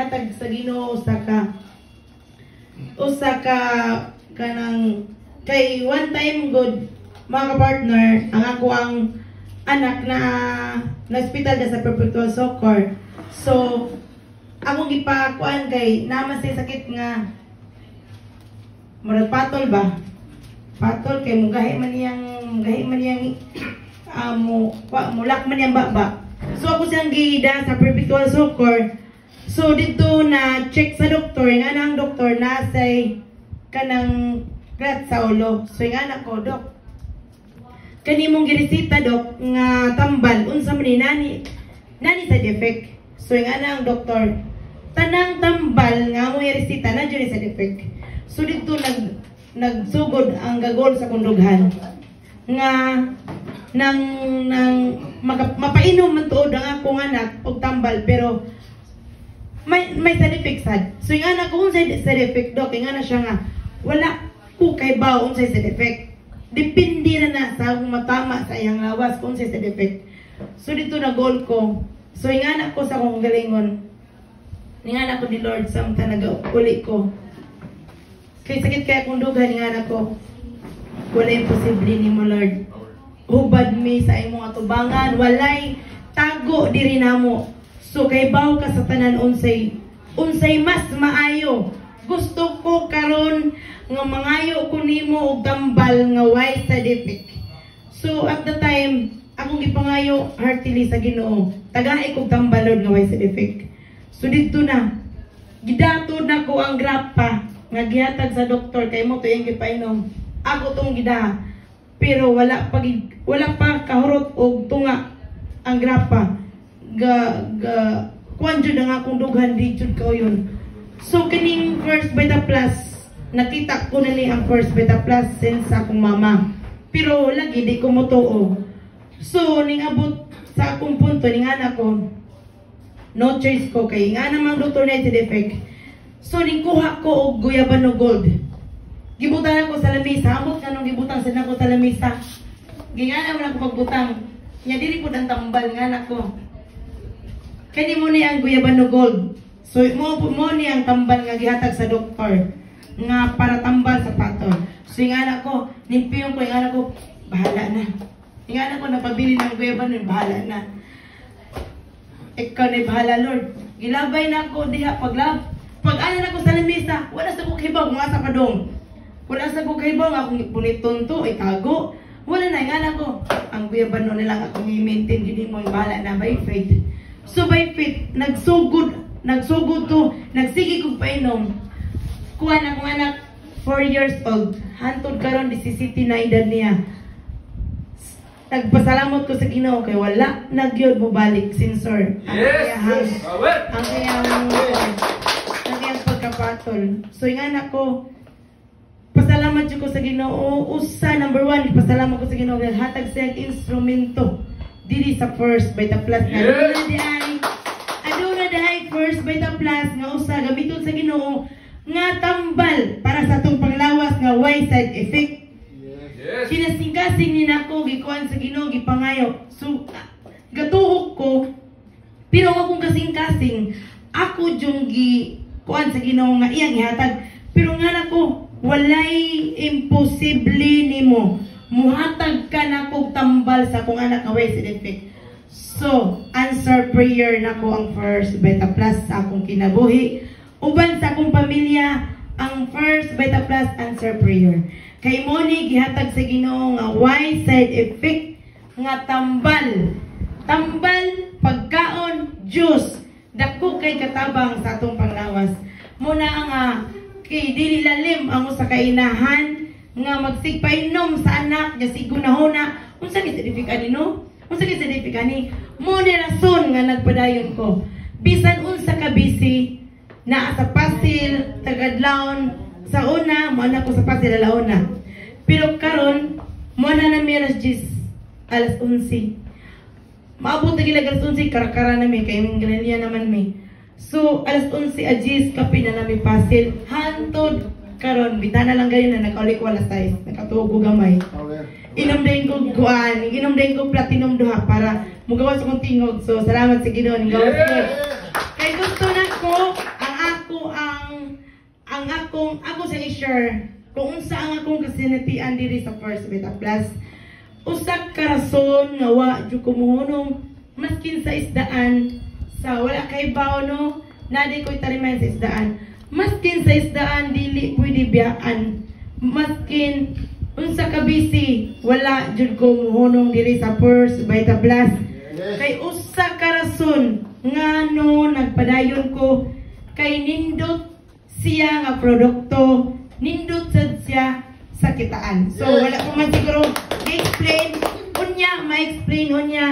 gihatag sa Ginoo usa ka kanang kay one time good mga partner ang ako ang anak na hospital sa Perpetual Soccer. So ako gipakuan kay naman siya sakit nga murag patol ba? Patol kay mugahi man niyang mulak man niyang baba. So ako siyang gida sa Perpetual Soccer. So dito na check sa doktor, nga nang doktor na say kanang clot sa ulo. So nga na ko, dok, kani mong giresita dok nga tambal unsa man ni nani side effect. So nga nang doktor, tanang tambal nga mo giresita na jud side effect. So dito nagsugod ang gagol sa kundughan nga nang mapainom man tuod ang akong anak og tambal pero may side effect sad. So yung anak ko unsay side effect dok, nga na siya nga wala ko kay ba unsay side effect. Depende na sa akong matama sa iyang lawas kung unsay side effect. So dito na goal ko. So yung anak ko sa akong galingon, yung anak ko ni Lord samtang nag-uli ko. Kay sakit kaya akong dugan yung anak ko. Wala imposible ni mo Lord. Hubad mi sa imong atubangan, walay tago diri namo. So kay baw ka sa tanan unsay mas maayo. Gusto ko karon nga mangayo ko nimo og tambal nga way side effect. So at the time akong gipangayo heartily sa Ginoo, tagaay kog tambalon nga way side effect. So dito na gidatod na ko ang grapa nga gihatag sa doktor kay mo to yung gipainom. Ako tong gida pero wala pa kahurot og tunga ang grapa. Kuan jud ang akong dughan di jud ko yun. So kining First Beta Plus, nakita ko na ni ang First Beta Plus since akong mama. Pero lagi di ko motuo. So ning abot sa akong punto ning anak ko, no choice ko kay nga namang doktor na side effect. So ning kuha ko og guyabano gold. Gibutan ako sa lamisa, amot kanong gibutang sa nako sa lamisa. Gingana man ako pagbutang. Nya dili ko ang tambal nga nako. Kani mo ni ang guyabano gold. So mo ni ang tambal nga gihatag sa doktor nga para tambal sa patol. So yung anak ko, nimpiyon ko yung anak ko, bahala na. Yung anak ko napabili ng guyabano, bahala na. Ikaw na bahala Lord. Gilabay na ako diha pag-ana na ko sa lamisa, wala sa kukibaw, mga sa padong. Wala sa kukibaw, akong punitunto, itago. Wala na, yung anak ko. Ang guyabano nilang akong i-maintain, hindi mo yung bahala na by faith. So by faith, nagsugod to, nagsigi kong painom. Kuha na kong anak, 4 years old. Hantod karon 17 na edad niya. Nagpasalamat ko sa Ginoo kay wala nagyod mo balik sensor. Ang kayang pagkapatol. So yung anak ko, pasalamat ko sa Ginoo. Usa, number 1, pasalamat ko sa Ginoo dahil hatag siya instrumento dili sa First Beta Plus nga aduna dahay First Beta Plus nga usa gamiton sa Ginoo nga tambal para sa atong panglawas nga way side effect. Yes. Sinasingkasing ni nako gikuan sa Ginoo gipangayo. So gatuhog ko pero akong kasing-kasing ako jung kuan sa Ginoo nga iyang ihatag pero nga nako walay imposible nimo muhatag ka na kog tambal sa akong anak nga way side effect. So answer prayer nako ang First Beta Plus sa akong kinabuhi uban sa akong pamilya ang First Beta Plus answer prayer. Kay mo ni gihatag sa Ginoo nga way side effect nga tambal pagkaon juice dako kay katabang sa atong panglawas. Muna nga kay dili lalim ang usa ka inahan nga magsigpainom sa anak nga sigunahona unsa ni sertifika nino unsa ni sertifika ni mo ni rason nga nagpadayon ko bisan unsa ka busy na sa pasil tagadlaon sa una mo na ko sa pasil alauna pero karon mo na alas 10 alas 11 maabot na gila alas 11 karakara na mi kay Ganalian naman mi so alas 11 ajis kape na nami pasil hantod karon bitana lang gayon na nakaulik wala size nakatuog gamay inom din ko kuan inom din ko platinum duha para mugawas akong tingog so salamat sa Ginoo ning gawas ko kay gusto na ko ang ako sa i-share kung unsa ang akong kasinatian diri sa First Beta Plus. Usa ka rason nga wa jud ko mohunong maskin sa isdaan sa wala kay bawo no, nadi ko'y tarimayan sa isdaan. Maskin sa isdaan dili pwede biyaan. Maskin unsa ka busy, wala jud ko mohunong diri sa First Beta Plus. Kay usa ka rason ngano nagpadayon ko kay nindot siya nga produkto, nindot sad siya sa kitaan. So wala ko man siguro i-explain unya, ma-explain unya